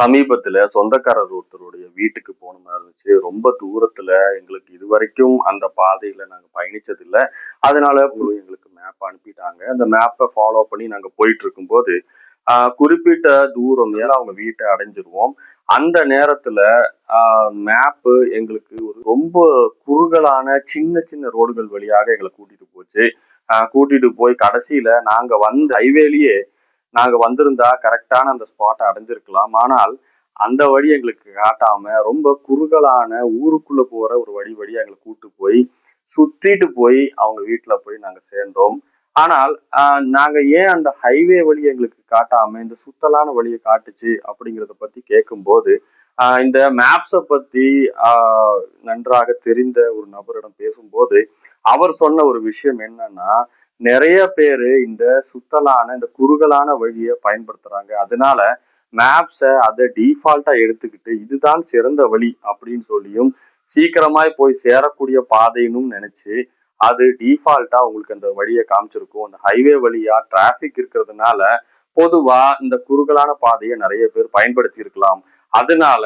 சமீபத்துல சொந்தக்காரர் ஒருத்தருடைய வீட்டுக்கு போன மாதிரி இருந்துச்சு. ரொம்ப தூரத்துல எங்களுக்கு இதுவரைக்கும் அந்த பாதையில நாங்க பயணிச்சதில்ல. அதனால எங்களுக்கு மேப் அனுப்பிட்டாங்க. அந்த மேப்ப ஃபாலோ பண்ணி நாங்க போயிட்டு இருக்கும்போது, குறிப்பிட்ட தூரம் மேல அவங்க வீட்ட அடைஞ்சிருவோம். அந்த நேரத்துல மேப்பு எங்களுக்கு ஒரு ரொம்ப குறுகலான சின்ன சின்ன ரோடுகள் வழியாக எங்கள கூட்டிட்டு போச்சு. கூட்டிட்டு போய் கடைசியில நாங்க வந்த ஹைவேலயே நாங்க வந்திருந்தா கரெக்டான அந்த ஸ்பாட்ட அடைஞ்சிருக்கலாம். ஆனால் அந்த வழி எங்களுக்கு காட்டாம ரொம்ப குறுகலான ஊருக்குள்ள போற ஒரு வழியா எங்களை கூட்டு போய் சுத்திட்டு போய் அவங்க வீட்டுல போய் நாங்க சேர்ந்தோம். ஆனால் நாங்க ஏன் அந்த ஹைவே வழி எங்களுக்கு காட்டாம இந்த சுத்தலான வழியை காட்டுச்சு அப்படிங்கிறத பத்தி கேட்கும்போது, இந்த மேப்ஸை பத்தி நன்றாக தெரிந்த ஒரு நபரிடம் பேசும்போது அவர் சொன்ன ஒரு விஷயம் என்னன்னா, நிறைய பேரு இந்த சுத்தலான இந்த குறுகலான வழியை பயன்படுத்துறாங்க. அதனால மேப்ஸை அதை டிஃபால்ட்டா எடுத்துக்கிட்டு இதுதான் சிறந்த வழி அப்படின்னு சொல்லியும் சீக்கிரமாய் போய் சேரக்கூடிய பாதைன்னு நினைச்சு அது டிஃபால்ட்டா உங்களுக்கு அந்த வழியை காமிச்சிருக்கும். அந்த ஹைவே வழியா டிராபிக் இருக்கிறதுனால பொதுவா இந்த குறுகலான பாதையை நிறைய பேர் பயன்படுத்தி இருக்கலாம். அதனால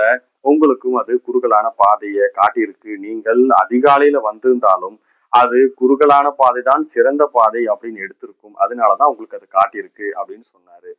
உங்களுக்கும் அது குறுகலான பாதையை காட்டியிருக்கு. நீங்கள் அதிகாலையில வந்திருந்தாலும் அது குறுகலான பாதை தான் சிறந்த பாதை அப்படின்னு எடுத்திருக்கும். அதனாலதான் உங்களுக்கு அது காட்டியிருக்கு அப்படின்னு சொன்னாரு.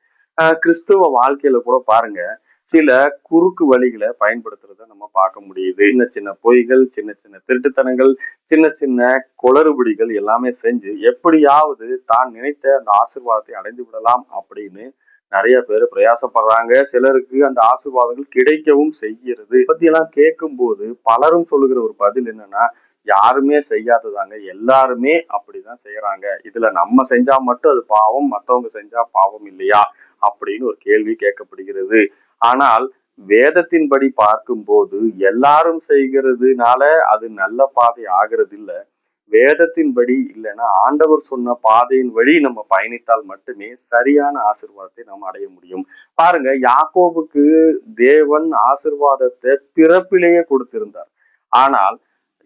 கிறிஸ்துவ வாழ்க்கையில கூட பாருங்க, சில குறுக்கு வழிகளை பயன்படுத்துறத நம்ம பார்க்க முடியுது. சின்ன சின்ன பொய்கள், சின்ன சின்ன திருட்டுத்தனங்கள், சின்ன சின்ன குளறுபடிகள் எல்லாமே செஞ்சு எப்படியாவது தான் நினைத்த அந்த ஆசீர்வாதத்தை அடைந்து விடலாம் அப்படின்னு நிறைய பேர் பிரயாசப்படுறாங்க. சிலருக்கு அந்த ஆசீர்வாதங்கள் கிடைக்கவும் செய்கிறது. பத்தி எல்லாம் கேட்கும் போது பலரும் சொல்லுகிற ஒரு பதில் என்னன்னா, யாருமே செய்யாததாங்க, எல்லாருமே அப்படிதான் செய்யறாங்க. இதுல நம்ம செஞ்சா மட்டும் அது பாவம், மற்றவங்க செஞ்சா பாவம் இல்லையா அப்படின்னு ஒரு கேள்வி கேட்கப்படுகிறது. ஆனால் வேதத்தின்படி பார்க்கும்போது எல்லாரும் செய்கிறதுனால அது நல்ல பாதை ஆகிறது இல்ல. வேதத்தின்படி இல்லைன்னா ஆண்டவர் சொன்ன பாதையின் வழி நம்ம பயணித்தால் மட்டுமே சரியான ஆசீர்வாதத்தை நம்ம அடைய முடியும். பாருங்க, யாக்கோபுக்கு தேவன் ஆசீர்வாதத்தை பிறப்பிலேயே கொடுத்திருந்தார். ஆனால்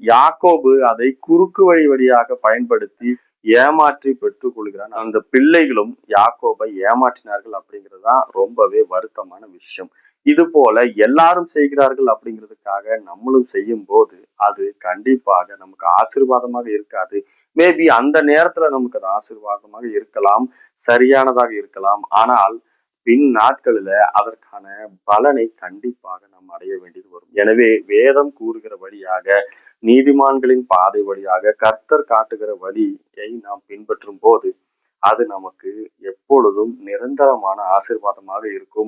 யாக்கோபு அதை குறுக்கு வழியாக பயன்படுத்தி ஏமாற்றி பெற்றுக் கொள்கிறான். அந்த பிள்ளைகளும் யாக்கோபை ஏமாற்றினார்கள் அப்படிங்கிறதுதான் ரொம்பவே வருத்தமான விஷயம். இது போல எல்லாரும் செய்கிறார்கள் அப்படிங்கிறதுக்காக நம்மளும் செய்யும் போது அது கண்டிப்பாக நமக்கு ஆசீர்வாதமாக இருக்காது. மேபி அந்த நேரத்துல நமக்கு அது ஆசீர்வாதமாக இருக்கலாம், சரியானதாக இருக்கலாம். ஆனால் பின் நாட்களில அதற்கான பலனை கண்டிப்பாக நாம் அடைய வேண்டியது வரும். எனவே வேதம் கூறுகிற வழியாக, நீதிமான்களின் பாதை வழியாக, கர்த்தர் காட்டுகிற வழியை நாம் பின்பற்றும் போது அது நமக்கு எப்பொழுதும் நிரந்தரமான ஆசீர்வாதமாக இருக்கும்.